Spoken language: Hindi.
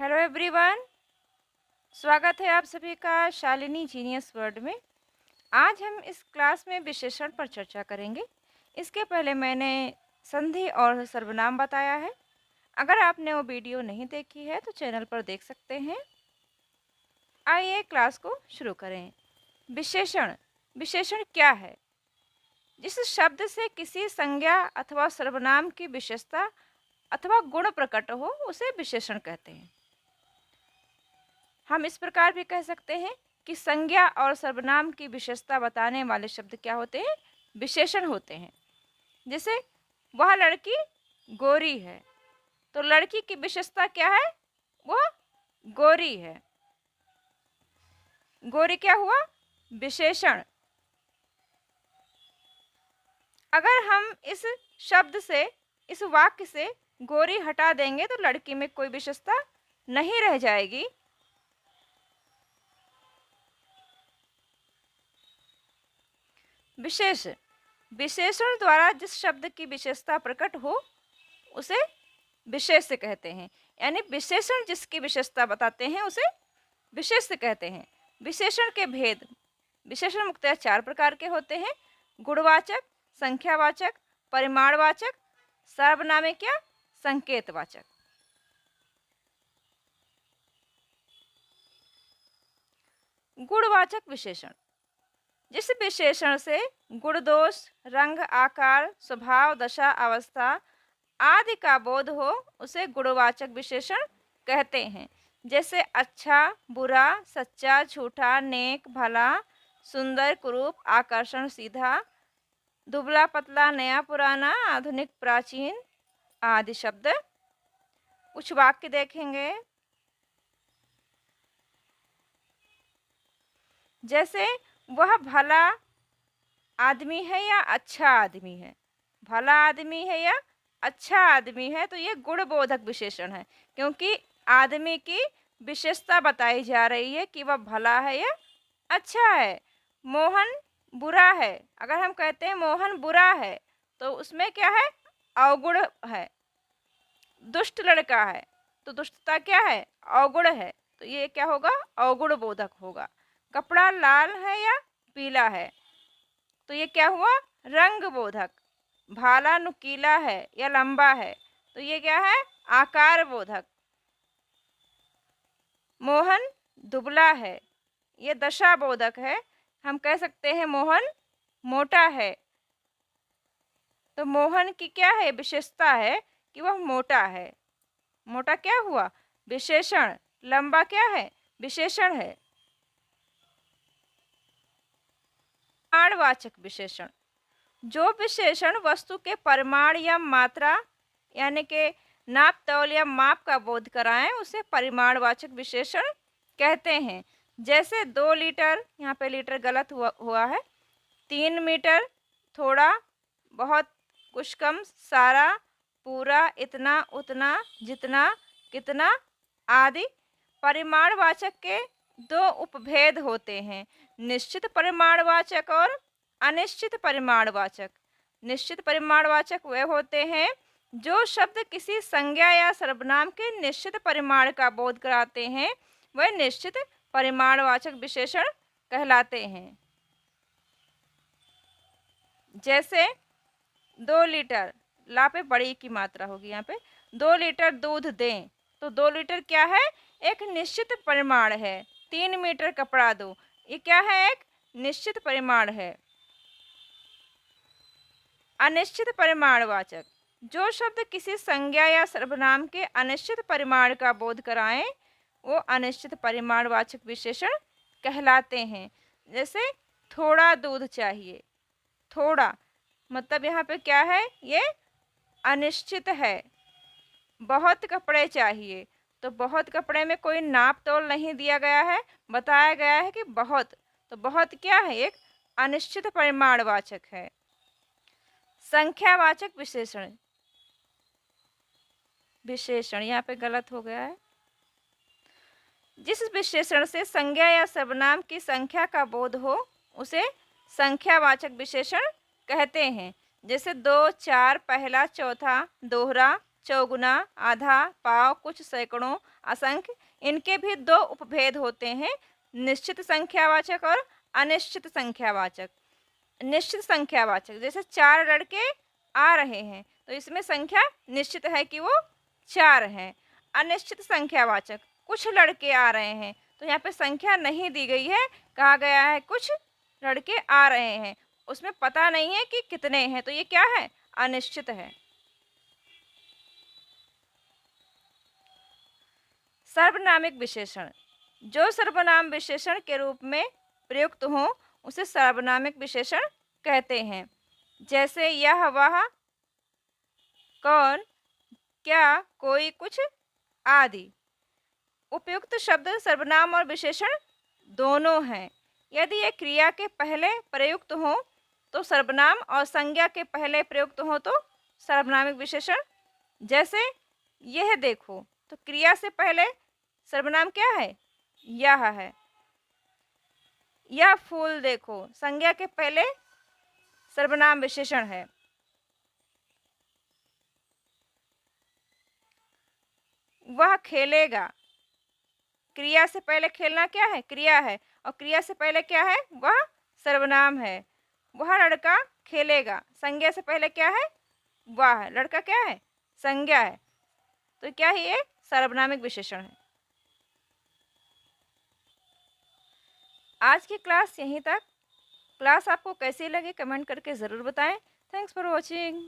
हेलो एवरीवन, स्वागत है आप सभी का शालिनी जीनियस वर्ल्ड में। आज हम इस क्लास में विशेषण पर चर्चा करेंगे। इसके पहले मैंने संधि और सर्वनाम बताया है। अगर आपने वो वीडियो नहीं देखी है तो चैनल पर देख सकते हैं। आइए क्लास को शुरू करें। विशेषण विशेषण क्या है? जिस शब्द से किसी संज्ञा अथवा सर्वनाम की विशेषता अथवा गुण प्रकट हो उसे विशेषण कहते हैं। हम इस प्रकार भी कह सकते हैं कि संज्ञा और सर्वनाम की विशेषता बताने वाले शब्द क्या होते हैं? विशेषण होते हैं। जैसे वह लड़की गोरी है, तो लड़की की विशेषता क्या है? वह गोरी है। गोरी क्या हुआ? विशेषण। अगर हम इस शब्द से, इस वाक्य से गोरी हटा देंगे तो लड़की में कोई विशेषता नहीं रह जाएगी। विशेष विशेषण द्वारा जिस शब्द की विशेषता प्रकट हो उसे विशेष्य कहते हैं। यानी विशेषण जिसकी विशेषता बताते हैं उसे विशेष्य कहते हैं। विशेषण के भेद। विशेषण मुख्यतः 4 प्रकार के होते हैं: गुणवाचक, संख्यावाचक, परिमाणवाचक, सार्वनामिक या संकेतवाचक। गुणवाचक विशेषण जिस विशेषण से गुण, दोष, रंग, आकार, स्वभाव, दशा, अवस्था आदि का बोध हो उसे गुणवाचक विशेषण कहते हैं। जैसे अच्छा, बुरा, सच्चा, झूठा, नेक, भला, सुंदर, कुरूप, आकर्षण, सीधा, दुबला, पतला, नया, पुराना, आधुनिक, प्राचीन आदि शब्द। कुछ वाक्य देखेंगे। जैसे वह भला आदमी है या अच्छा आदमी है। भला आदमी है या अच्छा आदमी है, तो ये गुणबोधक विशेषण है, क्योंकि आदमी की विशेषता बताई जा रही है कि वह भला है या अच्छा है। मोहन बुरा है। अगर हम कहते हैं मोहन बुरा है तो उसमें क्या है? अवगुण है। दुष्ट लड़का है तो दुष्टता क्या है? अवगुण है, तो ये क्या होगा? अवगुण बोधक होगा। कपड़ा लाल है या पीला है, तो ये क्या हुआ? रंग बोधक। भाला नुकीला है या लंबा है, तो ये क्या है? आकार बोधक। मोहन दुबला है, ये दशा बोधक है। हम कह सकते हैं मोहन मोटा है, तो मोहन की क्या है? विशेषता है कि वह मोटा है। मोटा क्या हुआ? विशेषण। लंबा क्या है? विशेषण है। परिमाणवाचक विशेषण जो विशेषण वस्तु के परिमाण या मात्रा यानी कि नाप तौल या माप का बोध कराएं उसे परिमाणवाचक विशेषण कहते हैं। जैसे 2 लीटर, यहाँ पे लीटर गलत हुआ है। 3 मीटर, थोड़ा, बहुत, कुछ कम, सारा, पूरा, इतना, उतना, जितना, कितना आदि। परिमाणवाचक के 2 उपभेद होते हैं: निश्चित परिमाणवाचक और अनिश्चित परिमाणवाचक। निश्चित परिमाणवाचक वे होते हैं जो शब्द किसी संज्ञा या सर्वनाम के निश्चित परिमाण का बोध कराते हैं, वह निश्चित परिमाणवाचक विशेषण कहलाते हैं। जैसे 2 लीटर, ला पे बड़ी की मात्रा होगी, यहाँ पे 2 लीटर दूध दें, तो 2 लीटर क्या है? एक निश्चित परिमाण है। 3 मीटर कपड़ा दो, ये क्या है? एक निश्चित परिमाण है। अनिश्चित परिमाणवाचक जो शब्द किसी संज्ञा या सर्वनाम के अनिश्चित परिमाण का बोध कराएं वो अनिश्चित परिमाणवाचक विशेषण कहलाते हैं। जैसे थोड़ा दूध चाहिए, थोड़ा मतलब यहाँ पे क्या है? ये अनिश्चित है। बहुत कपड़े चाहिए, तो बहुत कपड़े में कोई नाप तोल नहीं दिया गया है, बताया गया है कि बहुत, तो बहुत क्या है? एक अनिश्चित परिमाणवाचक है। संख्यावाचक विशेषण यहाँ पे गलत हो गया है। जिस विशेषण से संज्ञा या सर्वनाम की संख्या का बोध हो उसे संख्यावाचक विशेषण कहते हैं। जैसे 2, 4, पहला, चौथा, दोहरा, चौगुना, आधा, पाव, कुछ, सैकड़ों, असंख्य। इनके भी दो उपभेद होते हैं, निश्चित संख्यावाचक और अनिश्चित संख्यावाचक। निश्चित संख्यावाचक जैसे 4 लड़के आ रहे हैं, तो इसमें संख्या निश्चित है कि वो 4 हैं। अनिश्चित संख्यावाचक कुछ लड़के आ रहे हैं, तो यहाँ पे संख्या नहीं दी गई है, कहा गया है कुछ लड़के आ रहे हैं, उसमें पता नहीं है कि कितने हैं, तो ये क्या है, अनिश्चित है। सर्वनामिक विशेषण, जो सर्वनाम विशेषण के रूप में प्रयुक्त हो उसे सर्वनामिक विशेषण कहते हैं। जैसे यह, वह, कौन, क्या, कोई, कुछ आदि। उपयुक्त शब्द सर्वनाम और विशेषण दोनों हैं। यदि ये क्रिया के पहले प्रयुक्त हो तो सर्वनाम और संज्ञा के पहले प्रयुक्त हो तो सर्वनामिक विशेषण। जैसे यह देखो, तो क्रिया से पहले सर्वनाम क्या है, यह है। यह फूल देखो, संज्ञा के पहले सर्वनाम विशेषण है। वह खेलेगा, क्रिया से पहले खेलना क्या है, क्रिया है, और क्रिया से पहले क्या है, वह सर्वनाम है। वह लड़का खेलेगा, संज्ञा से पहले क्या है, वह है, लड़का क्या है, संज्ञा है, तो क्या है, ये सर्वनामिक विशेषण है। आज की क्लास यहीं तक। क्लास आपको कैसी लगी कमेंट करके ज़रूर बताएं। Thanks for watching.